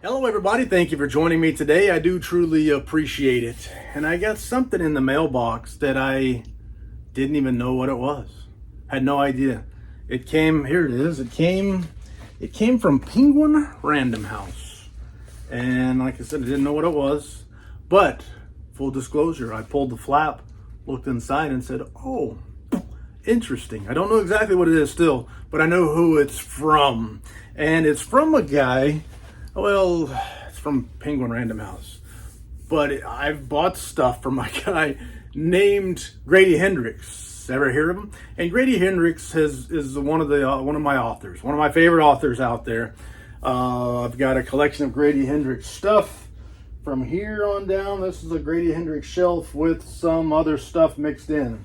Hello everybody, thank you for joining me today. I do truly appreciate it. And I got something in the mailbox that I didn't even know what it was. Had no idea. It came, here it is, it came from Penguin Random House. And like I said, I didn't know what it was. But, full disclosure, I pulled the flap, looked inside and said, oh, interesting. I don't know exactly what it is still, but I know who it's from. And it's from a guy. Well, it's from Penguin Random House, but I've bought stuff from a guy named Grady Hendrix. Ever hear of him? And Grady Hendrix is one of my authors, one of my favorite authors out there. I've got a collection of Grady Hendrix stuff from here on down. This is a Grady Hendrix shelf with some other stuff mixed in.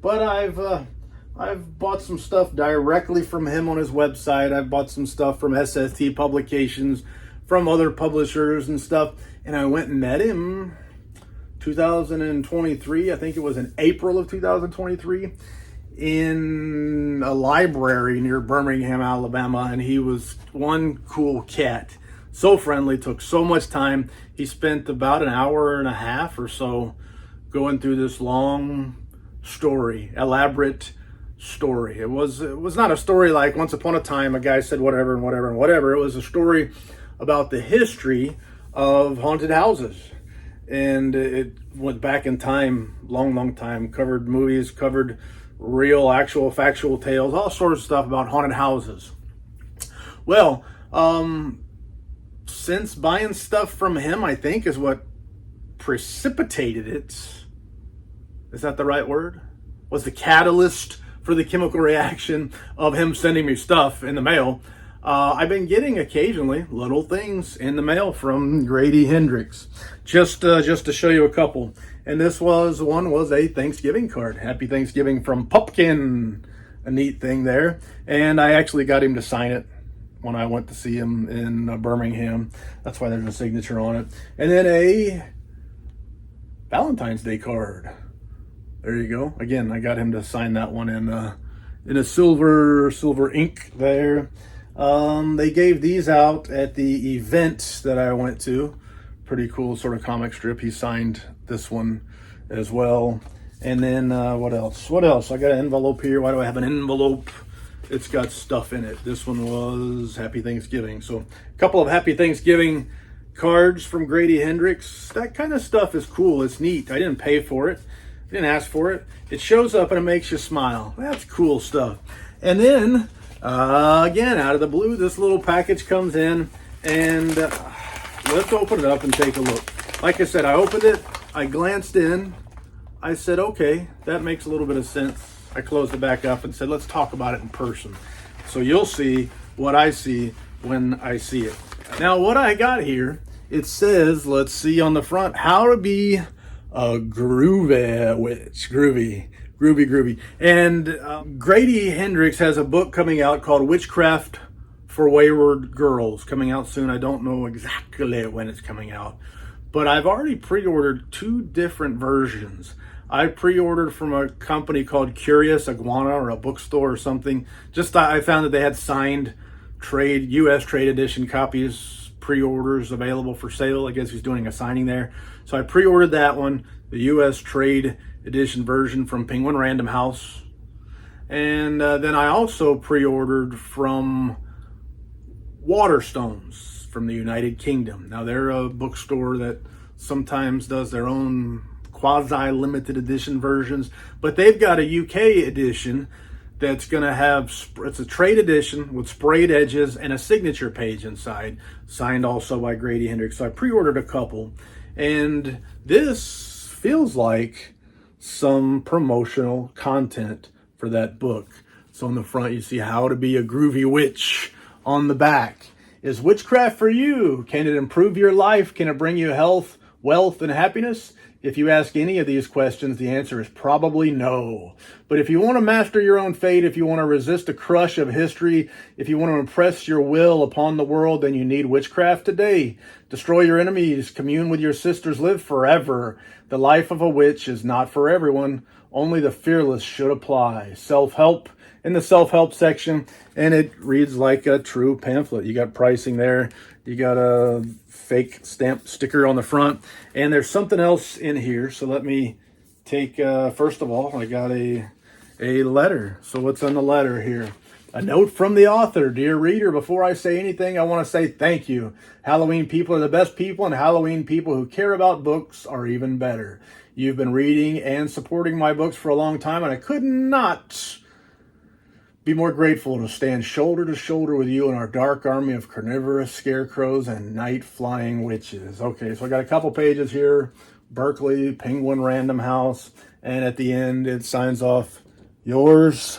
But I've bought some stuff directly from him on his website. I've bought some stuff from SST Publications, from other publishers and stuff, and I went and met him 2023, I think it was in April of 2023, in a library near Birmingham, Alabama, and he was one cool cat. So friendly, took so much time. He spent about an hour and a half or so going through this long story, elaborate story. It was not a story like once upon a time a guy said whatever and whatever and whatever. It was a story about the history of haunted houses, and it went back in time, long time, covered movies, covered real, actual, factual tales, all sorts of stuff about haunted houses. Well, since buying stuff from him, I think, is what precipitated it. Is that the right word? Was the catalyst for the chemical reaction of him sending me stuff in the mail. I've been getting occasionally little things in the mail from Grady Hendrix, just to show you a couple. And this was a Thanksgiving card. Happy Thanksgiving from Pumpkin, a neat thing there. And I actually got him to sign it when I went to see him in Birmingham. That's why there's a signature on it. And then a Valentine's Day card. There you go. Again, I got him to sign that one in a silver ink there. They gave these out at the event that I went to. Pretty cool sort of comic strip. He signed this one as well. And then what else? I got an envelope here. Why do I have an envelope? It's got stuff in it. This one was Happy Thanksgiving. So a couple of Happy Thanksgiving cards from Grady Hendrix. That kind of stuff is cool. It's neat. I didn't pay for it. I didn't ask for it. It shows up and it makes you smile. That's cool stuff. And then again, out of the blue, this little package comes in, and let's open it up and take a look. Like I said, I opened it, I glanced in, I said, okay, that makes a little bit of sense. I closed it back up and said, let's talk about it in person. So you'll see what I see when I see it. Now, what I got here, it says, let's see on the front, how to be a groovy witch. Groovy. And Grady Hendrix has a book coming out called Witchcraft for Wayward Girls, coming out soon. I don't know exactly when it's coming out, but I've already pre-ordered 2 different versions. I pre-ordered from a company called Curious Iguana, or a bookstore or something. I found that they had signed U.S. trade edition copies, pre-orders available for sale. I guess he's doing a signing there. So I pre-ordered that one, the U.S. trade edition version from Penguin Random House. And then I also pre-ordered from Waterstones from the United Kingdom. Now they're a bookstore that sometimes does their own quasi-limited edition versions, but they've got a UK edition that's going to have, it's a trade edition with sprayed edges and a signature page inside, signed also by Grady Hendrix. So I pre-ordered a couple, and this feels like some promotional content for that book. So on the front, you see how to be a groovy witch. On the back, is witchcraft for you? Can it improve your life? Can it bring you health, wealth, and happiness? If you ask any of these questions, the answer is probably no. But if you want to master your own fate, if you want to resist the crush of history, if you want to impress your will upon the world, then you need witchcraft today. Destroy your enemies, commune with your sisters, live forever. The life of a witch is not for everyone. Only the fearless should apply. Self-help in the self-help section, and it reads like a true pamphlet. You got pricing there. You got a fake stamp sticker on the front, and there's something else in here. So let me take, first of all, I got a letter. So what's on the letter here? A note from the author. Dear reader, before I say anything, I want to say thank you. Halloween people are the best people, and Halloween people who care about books are even better. You've been reading and supporting my books for a long time, and I could not be more grateful to stand shoulder to shoulder with you in our dark army of carnivorous scarecrows and night-flying witches. Okay, so I got a couple pages here. Berkeley, Penguin Random House, and at the end it signs off, yours,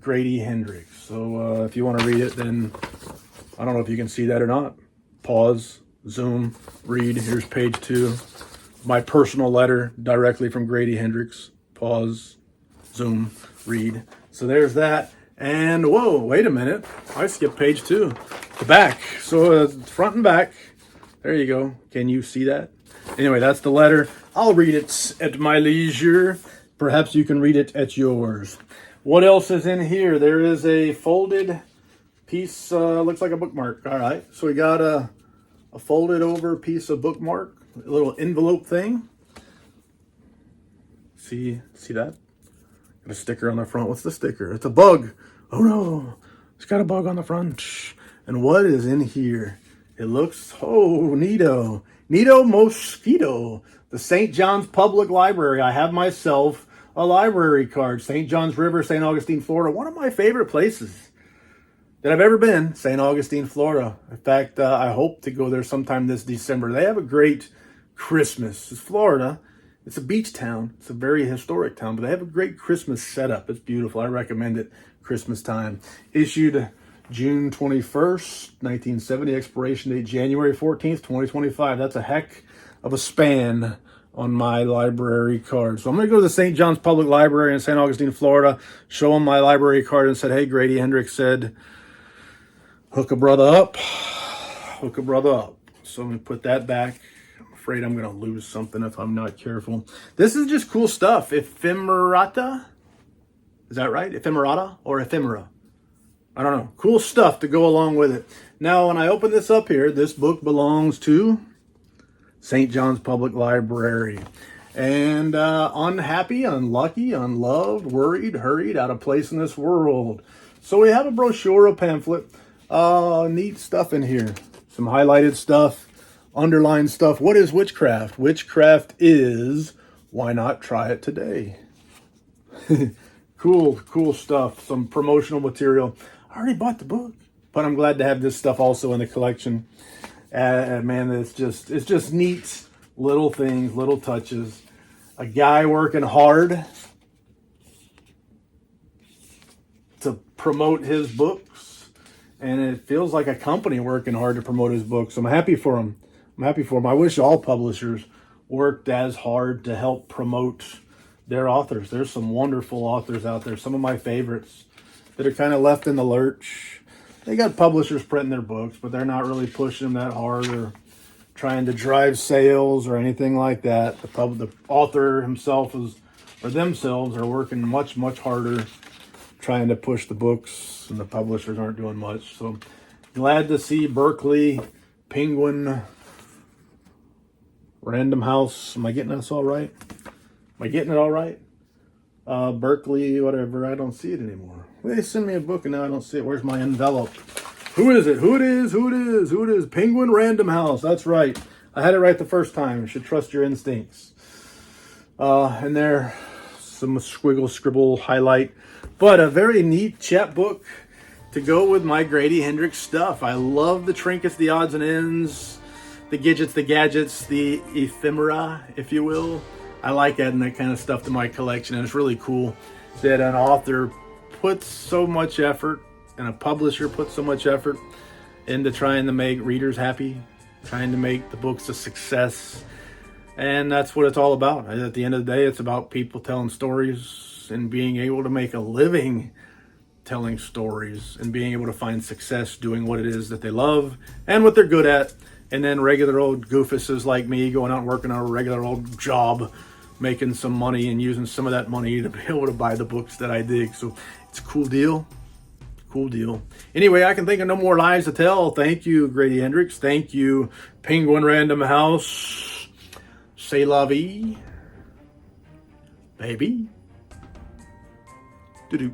Grady Hendrix. So if you want to read it, then I don't know if you can see that or not. Pause, zoom, read. Here's page 2. My personal letter directly from Grady Hendrix. Pause, zoom, read. So there's that. And whoa, wait a minute. I skipped page 2. The back. So front and back. There you go. Can you see that? Anyway, that's the letter. I'll read it at my leisure. Perhaps you can read it at yours. What else is in here? There is a folded piece, looks like a bookmark. All right, so we got a folded over piece of bookmark, a little envelope thing. See that? Got a sticker on the front. What's the sticker? It's a bug. Oh no, it's got a bug on the front. And what is in here? It looks, oh, neato. Neato mosquito. The St. John's Public Library. I have myself a library card. St. John's River, St. Augustine, Florida. One of my favorite places that I've ever been, St. Augustine, Florida. In fact, I hope to go there sometime this December. They have a great Christmas. It's Florida. It's a beach town. It's a very historic town, but they have a great Christmas setup. It's beautiful. I recommend it Christmas time. Issued June 21st, 1970. Expiration date January 14th, 2025. That's a heck of a span on my library card. So I'm going to go to the St. John's Public Library in St. Augustine, Florida, show them my library card and said, hey, Grady Hendrix said, hook a brother up, hook a brother up. So I'm going to put that back. I'm afraid I'm going to lose something if I'm not careful. This is just cool stuff. Ephemerata? Is that right? Ephemerata or ephemera? I don't know. Cool stuff to go along with it. Now, when I open this up here, this book belongs to St. John's Public Library. And unhappy, unlucky, unloved, worried, hurried, out of place in this world. So we have a brochure, a pamphlet. Neat stuff in here. Some highlighted stuff, underlined stuff. What is witchcraft? Witchcraft is, why not try it today? Cool stuff. Some promotional material. I already bought the book, but I'm glad to have this stuff also in the collection. Man, it's just neat little things, little touches. A guy working hard to promote his books, and it feels like a company working hard to promote his books. I'm happy for him. I wish all publishers worked as hard to help promote their authors. There's some wonderful authors out there, some of my favorites that are kind of left in the lurch. They got publishers printing their books, but they're not really pushing them that hard or trying to drive sales or anything like that. The author himself themselves are working much, much harder trying to push the books, and the publishers aren't doing much. So glad to see Berkeley, Penguin, Random House. Am I getting this all right? Am I getting it all right? Berkeley, whatever. I don't see it anymore. They send me a book and now I don't see it. Where's my envelope? Who is it? Who it is? Penguin Random House. That's right. I had it right the first time. You should trust your instincts. And there, some squiggle, scribble, highlight. But a very neat chapbook to go with my Grady Hendrix stuff. I love the trinkets, the odds and ends, the gadgets, the ephemera, if you will. I like adding that kind of stuff to my collection, and it's really cool that an author puts so much effort and a publisher puts so much effort into trying to make readers happy, trying to make the books a success. And that's what it's all about. At the end of the day, it's about people telling stories and being able to make a living telling stories and being able to find success doing what it is that they love and what they're good at. And then regular old goofuses like me going out and working on a regular old job making some money and using some of that money to be able to buy the books that I dig. So it's a cool deal. Cool deal. Anyway, I can think of no more lies to tell. Thank you, Grady Hendrix. Thank you, Penguin Random House. C'est la vie, baby. Doo-doo.